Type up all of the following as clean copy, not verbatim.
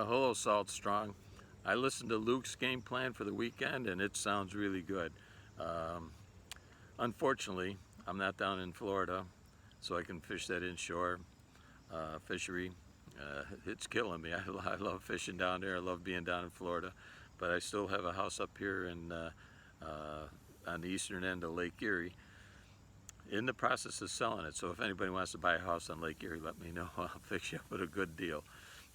Hello, Salt Strong. I listened to Luke's game plan for the weekend, and it sounds really good. Um, Unfortunately, I'm not down in Florida, so I can fish that inshore fishery. It's killing me. I love fishing down there. I love being down in Florida, but I still have a house up here on the eastern end of Lake Erie. In the process of selling it, so if anybody wants to buy a house on Lake Erie, let me know. I'll fix you up with a good deal.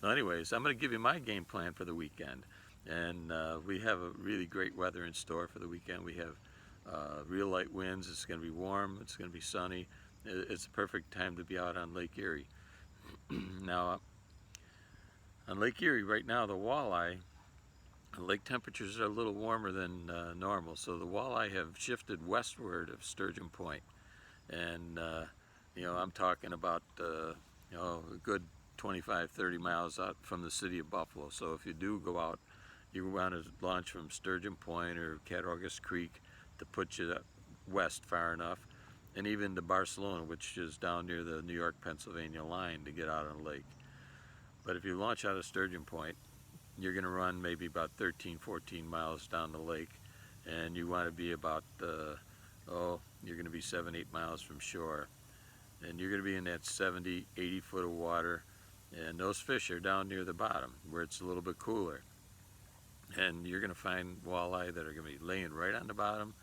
Well, anyways, I'm going to give you my game plan for the weekend. And we have a really great weather in store for the weekend. We have real light winds. It's going to be warm. It's going to be sunny. It's a perfect time to be out on Lake Erie. Now, on Lake Erie right now, the walleye, lake temperatures are a little warmer than normal. So the walleye have shifted westward of Sturgeon Point. And I'm talking about a good 25, 30 miles out from the city of Buffalo. So if you do go out, you want to launch from Sturgeon Point or Cattaraugus Creek to put you west far enough, and even to Barcelona, which is down near the New York-Pennsylvania line, to get out on the lake. But if you launch out of Sturgeon Point, you're going to run maybe about 13, 14 miles down the lake, and you want to be about you're going to be 7, 8 miles from shore, and you're going to be in that 70, 80 foot of water, and those fish are down near the bottom where it's a little bit cooler, and you're going to find walleye that are going to be laying right on the bottom,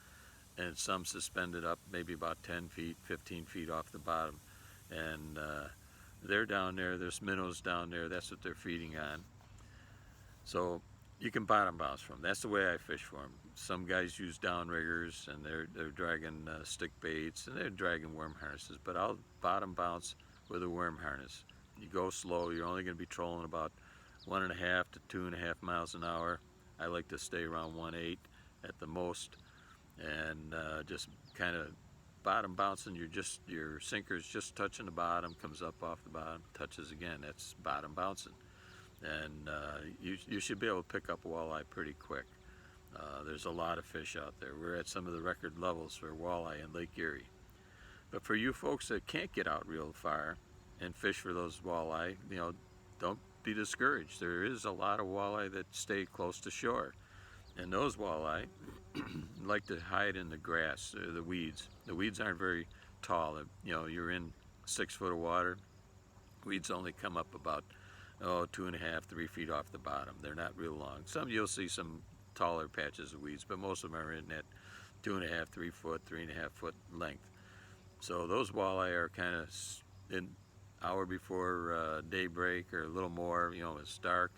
and some suspended up maybe about 10 feet, 15 feet off the bottom, and they're down there. There's minnows down there. That's what they're feeding on. So you can bottom bounce from them. That's the way I fish for them. Some guys use downriggers, and they're dragging stick baits, and they're dragging worm harnesses, but I'll bottom bounce with a worm harness. You go slow. You're only going to be trolling about 1.5 to 2.5 miles an hour. I like to stay around 1.8 at the most, and just kind of bottom bouncing. Your sinker's just touching the bottom, comes up off the bottom, touches again. That's bottom bouncing, and you should be able to pick up walleye pretty quick. There's a lot of fish out there. We're at some of the record levels for walleye in Lake Erie. But for you folks that can't get out real far and fish for those walleye, don't be discouraged. There is a lot of walleye that stay close to shore, and those walleye like to hide in the grass, the weeds. The weeds aren't very tall. You're in 6 foot of water. Weeds only come up about 2.5, 3 feet off the bottom. They're not real long. You'll see some taller patches of weeds, but most of them are in that 2.5, 3 foot, 3.5 foot length. So those walleye are kind of an hour before daybreak or a little more. It's dark,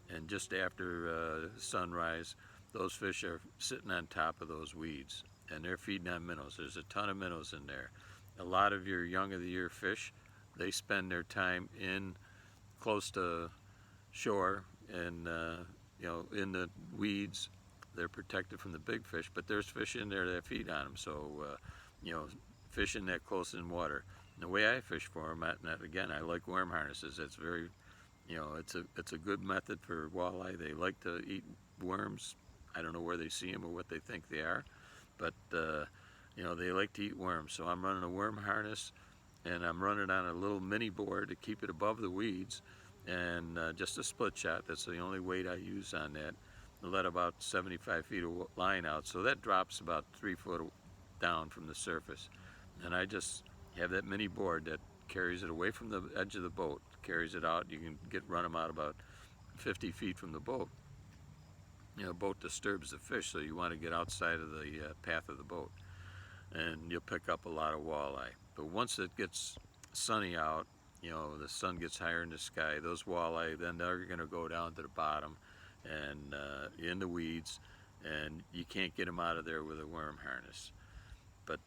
and just after sunrise, those fish are sitting on top of those weeds, and they're feeding on minnows. There's a ton of minnows in there. A lot of your young of the year fish, they spend their time in close to shore, and in the weeds. They're protected from the big fish, but there's fish in there that feed on them. So fishing that close in water. And the way I fish for them, again, I like worm harnesses. It's very, it's a good method for walleye. They like to eat worms. I don't know where they see them or what they think they are, but they like to eat worms. So I'm running a worm harness, and I'm running on a little mini board to keep it above the weeds, and just a split shot. That's the only weight I use on that. I let about 75 feet of line out, so that drops about 3 foot down from the surface, and I just have that mini board that carries it away from the edge of the boat, carries it out. You can run them out about 50 feet from the boat. Boat disturbs the fish, so you want to get outside of the path of the boat, and you'll pick up a lot of walleye. But once it gets sunny out, the sun gets higher in the sky, those walleye, then they're going to go down to the bottom and in the weeds, and you can't get them out of there with a worm harness. But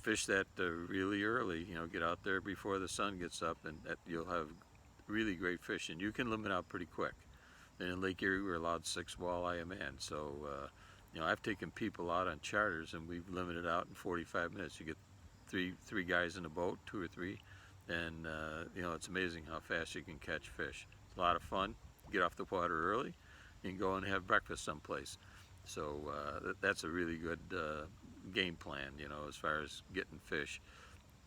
fish that really early, get out there before the sun gets up, and you'll have really great fish, and you can limit out pretty quick. And in Lake Erie, we're allowed 6 walleye a man, so I've taken people out on charters, and we've limited out in 45 minutes. You get three guys in a boat, 2 or 3, and it's amazing how fast you can catch fish. It's a lot of fun. Get off the water early, you can go and have breakfast someplace. So that's a really good game plan, as far as getting fish.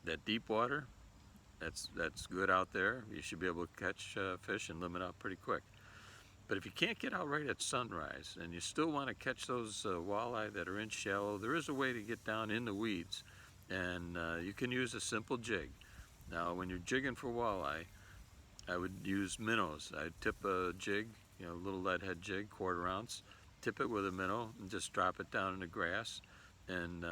That deep water, that's good out there. You should be able to catch fish and limit out pretty quick. But if you can't get out right at sunrise and you still want to catch those walleye that are in shallow, there is a way to get down in the weeds, and you can use a simple jig. Now, when you're jigging for walleye, I would use minnows. I'd tip a jig, a little lead head jig, 1/4 ounce, tip it with a minnow and just drop it down in the grass and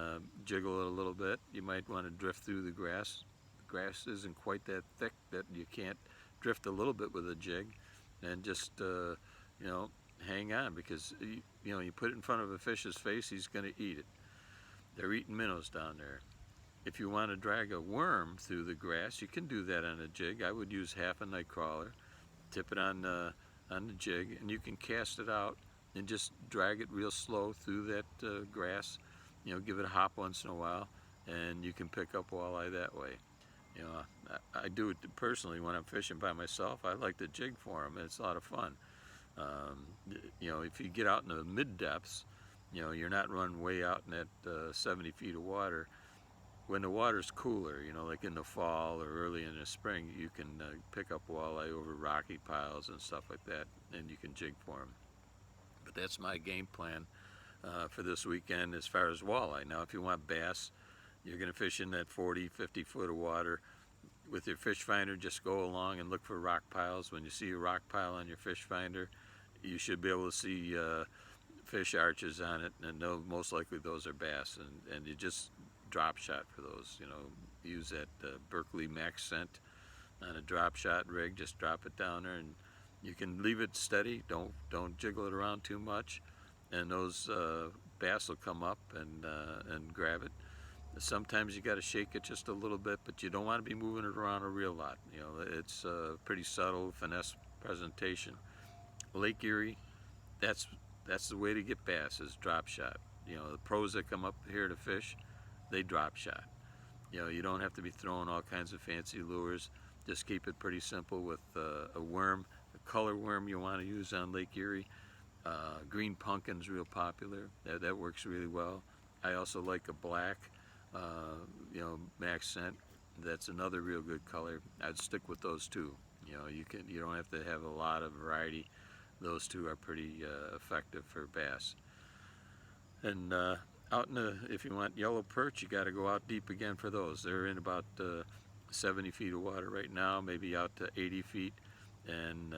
jiggle it a little bit. You might want to drift through the grass. The grass isn't quite that thick that you can't drift a little bit with a jig, and just hang on, because you put it in front of a fish's face, he's going to eat it. They're eating minnows down there. If you want to drag a worm through the grass, you can do that on a jig. I would use half a night crawler, tip it on the jig, and you can cast it out and just drag it real slow through that grass. Give it a hop once in a while, and you can pick up walleye that way. I do it personally when I'm fishing by myself. I like to jig for them, and it's a lot of fun. If you get out in the mid depths, you're not running way out in that 70 feet of water. When the water's cooler, like in the fall or early in the spring, you can pick up walleye over rocky piles and stuff like that, and you can jig for them. But that's my game plan for this weekend as far as walleye. Now, if you want bass, you're going to fish in that 40, 50 foot of water. With your fish finder, just go along and look for rock piles. When you see a rock pile on your fish finder, you should be able to see fish arches on it, and most likely those are bass, and you just drop shot for those. Use that Berkley Max Scent on a drop shot rig. Just drop it down there, and you can leave it steady. Don't jiggle it around too much, and those bass will come up and grab it. Sometimes you got to shake it just a little bit, but you don't want to be moving it around a real lot. It's a pretty subtle finesse presentation. Lake Erie, that's the way to get bass, is drop shot. The pros that come up here to fish, they drop shot. You don't have to be throwing all kinds of fancy lures. Just keep it pretty simple with a worm, a color worm you want to use on Lake Erie. Green pumpkin's real popular. That works really well. I also like a black, Max Scent. That's another real good color. I'd stick with those two. You don't have to have a lot of variety. Those two are pretty effective for bass. And if you want yellow perch, you got to go out deep again for those. They're in about 70 feet of water right now, maybe out to 80 feet. And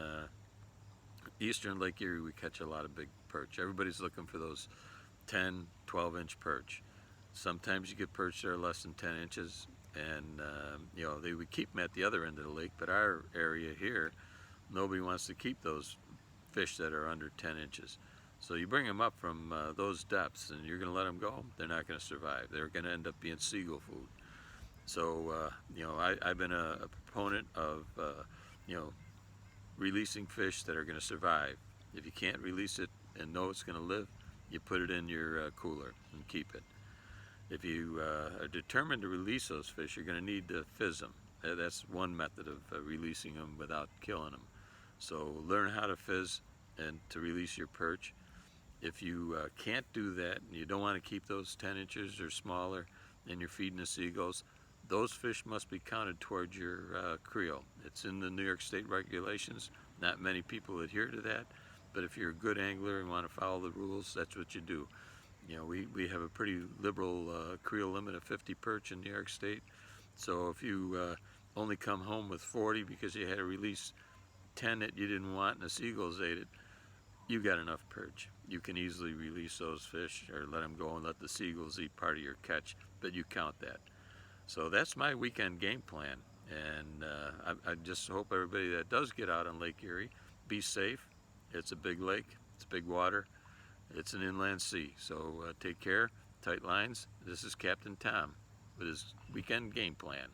eastern Lake Erie, we catch a lot of big perch. Everybody's looking for those 10, 12-inch perch. Sometimes you get perch that are less than 10 inches, and they would keep them at the other end of the lake, but our area here, nobody wants to keep those fish that are under 10 inches. So you bring them up from those depths, and you're going to let them go, they're not going to survive. They're going to end up being seagull food. So, I've been a proponent of, releasing fish that are going to survive. If you can't release it and know it's going to live, you put it in your cooler and keep it. If you are determined to release those fish, you're going to need to fizz them. That's one method of releasing them without killing them. So learn how to fizz and to release your perch. If you can't do that, and you don't want to keep those 10 inches or smaller, and you're feeding the seagulls, those fish must be counted towards your creel. It's in the New York State regulations. Not many people adhere to that, but if you're a good angler and want to follow the rules, that's what you do. We have a pretty liberal creel limit of 50 perch in New York State. So if you only come home with 40 because you had to release 10 that you didn't want and the seagulls ate it, you got enough perch. You can easily release those fish or let them go and let the seagulls eat part of your catch, but you count that. So that's my weekend game plan, and I just hope everybody that does get out on Lake Erie, be safe. It's a big lake, it's big water, it's an inland sea, so take care, tight lines. This is Captain Tom with his weekend game plan.